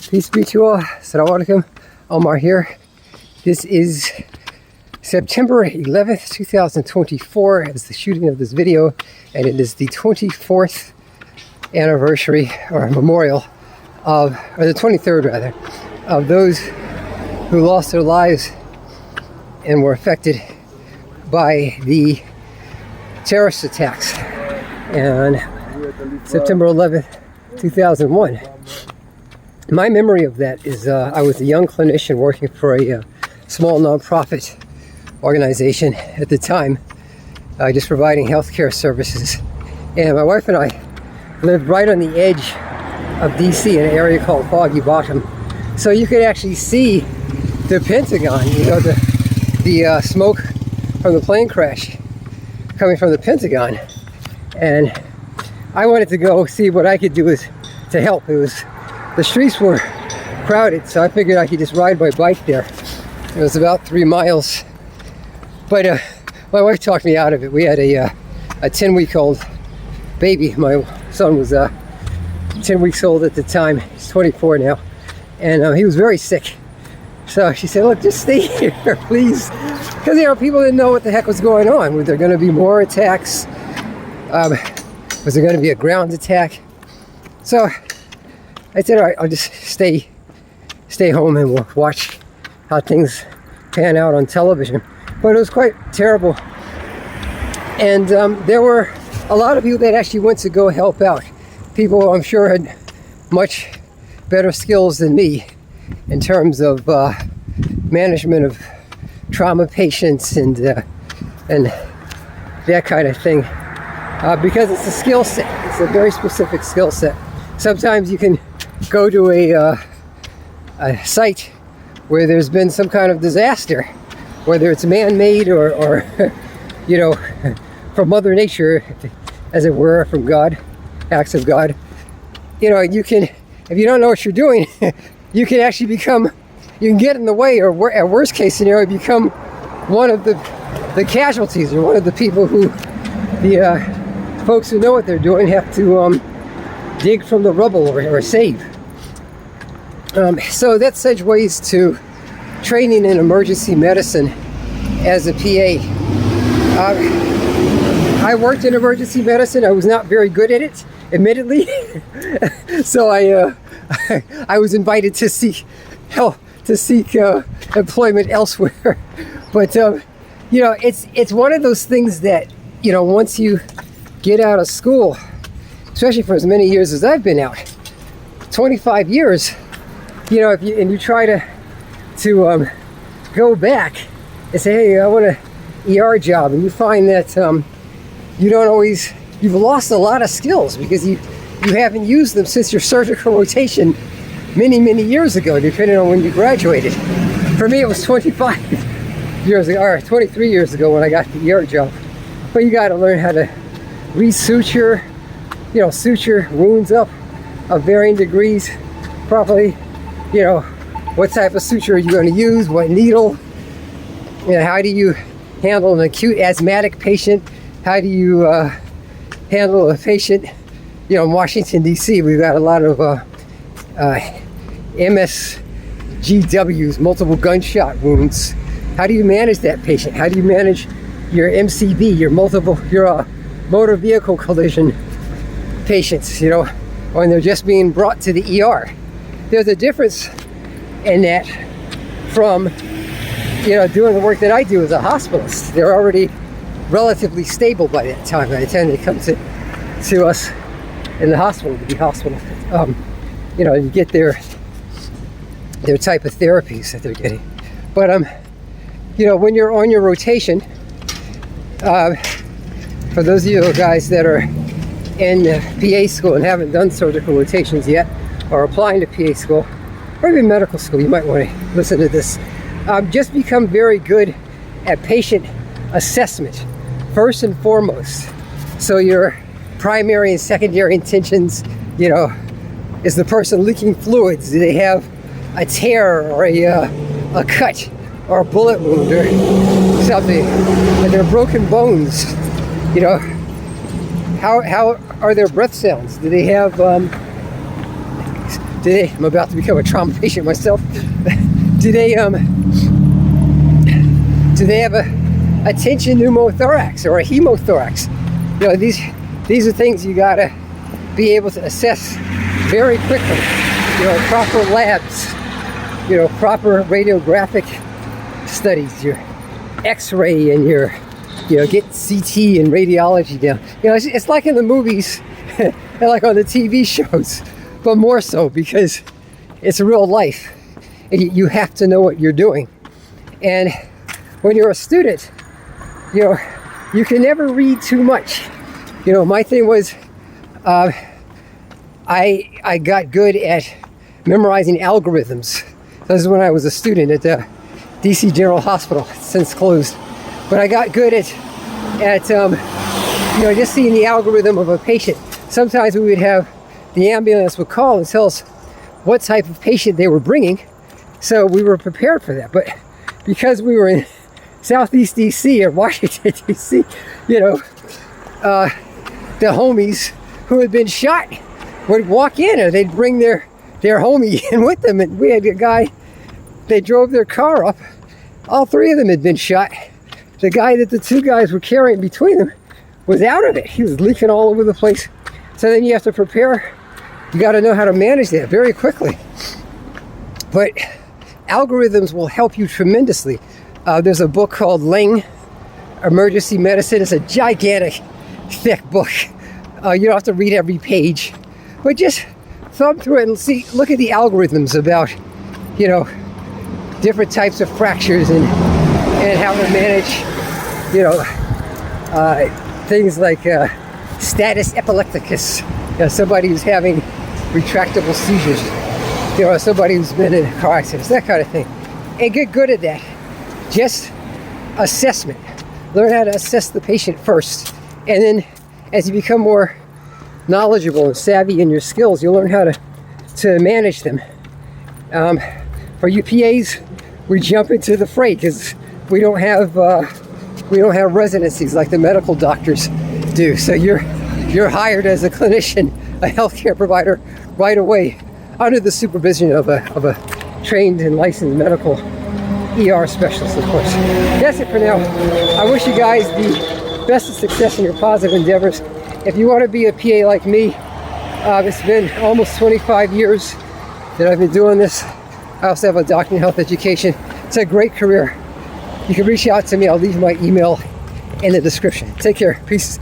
Peace be to you all. Assalamualaikum. Omar here. This is September 11th, 2024 as the shooting of this video, and it is the 24th anniversary or memorial of, or the 23rd rather, of those who lost their lives and were affected by the terrorist attacks on September 11th, 2001. My memory of that is I was a young clinician working for a small nonprofit organization at the time, just providing healthcare services. And my wife and I lived right on the edge of DC in an area called Foggy Bottom. So you could actually see the Pentagon, you know, the smoke from the plane crash coming from the Pentagon. And I wanted to go see what I could do to help. The streets were crowded, so I figured I could just ride my bike there. It was about 3 miles. But my wife talked me out of it. We had a 10-week-old baby. My son was 10 weeks old at the time. He's 24 now. And he was very sick. So she said, look, just stay here, please. Because, you know, people didn't know what the heck was going on. Were there going to be more attacks? Was there going to be a ground attack? So I said, all right, I'll just stay home and we'll watch how things pan out on television. But it was quite terrible. And there were a lot of people that actually went to go help out. People I'm sure had much better skills than me in terms of management of trauma patients and that kind of thing. Because it's a skill set. It's a very specific skill set. Sometimes you can go to a site where there's been some kind of disaster, whether it's man-made or you know, from Mother Nature, as it were, from God, acts of God. You know, you can, if you don't know what you're doing, you can actually become, you can get in the way, or at worst case scenario, become one of the casualties, or one of the people who, the folks who know what they're doing have to dig from the rubble or save. So that segues to training in emergency medicine as a PA. I worked in emergency medicine. I was not very good at it, admittedly. So I was invited to seek help, to seek employment elsewhere. But you know, it's one of those things that, you know, once you get out of school, especially for as many years as I've been out, 25 years, you know, if you try to go back and say, hey, I want an ER job, and you find that you don't always, you've lost a lot of skills because you haven't used them since your surgical rotation many years ago, depending on when you graduated. For me, it was 25 years ago, or 23 years ago when I got the ER job. But you got to learn how to re-suture, you know, suture wounds up of varying degrees properly. You know, what type of suture are you going to use, what needle, you know, how do you handle an acute asthmatic patient, how do you handle a patient, you know, in Washington, D.C., we've got a lot of MSGWs, multiple gunshot wounds. How do you manage that patient? How do you manage your MCV, your motor vehicle collision patients, you know, when they're just being brought to the ER? There's a difference in that from, you know, doing the work that I do as a hospitalist. They're already relatively stable by that time. By the time they come to us in the hospital to be hospital, you know, you get their type of therapies that they're getting. But you know, when you're on your rotation, for those of you guys that are in PA school and haven't done surgical rotations yet, or applying to PA school, or even medical school, you might want to listen to this. Just become very good at patient assessment, first and foremost. So your primary and secondary intentions, you know, is the person leaking fluids? Do they have a tear or a cut or a bullet wound or something? Are there broken bones? You know, how are their breath sounds? Do they have I'm about to become a trauma patient myself. Do they have a tension pneumothorax or a hemothorax? You know, these are things you gotta be able to assess very quickly. You know, proper labs, you know, proper radiographic studies, your X-ray and your, you know, get CT and radiology down. You know, it's like in the movies and like on the TV shows, but more so because it's real life. And you have to know what you're doing. And when you're a student, you know, you can never read too much. You know, my thing was, I got good at memorizing algorithms. This is when I was a student at the DC General Hospital, it's since closed. But I got good at you know, just seeing the algorithm of a patient. Sometimes we would have the ambulance would call and tell us what type of patient they were bringing, so we were prepared for that. But because we were in Southeast DC or Washington DC, you know, the homies who had been shot would walk in and they'd bring their homie in with them. And we had a guy, they drove their car up. All three of them had been shot. The guy that the two guys were carrying between them was out of it. He was leaking all over the place. So then you have to prepare. You got to know how to manage that very quickly. But algorithms will help you tremendously. There's a book called Ling, Emergency Medicine. It's a gigantic, thick book. You don't have to read every page, but just thumb through it and see, look at the algorithms about, you know, different types of fractures and how to manage, you know, things like status epilepticus, you know, somebody who's having retractable seizures, you know, somebody who's been in car accidents, that kind of thing. And get good at that. Just assessment. Learn how to assess the patient first. And then as you become more knowledgeable and savvy in your skills, you'll learn how to manage them. For UPAs, we jump into the fray because we don't have residencies like the medical doctors do. So you're hired as a clinician, a healthcare provider, right away under the supervision of a trained and licensed medical ER specialist, of course. That's it for now. I wish you guys the best of success in your positive endeavors. If you want to be a PA like me, it's been almost 25 years that I've been doing this. I also have a doctorate in health education. It's a great career. You can reach out to me. I'll leave my email in the description. Take care. Peace.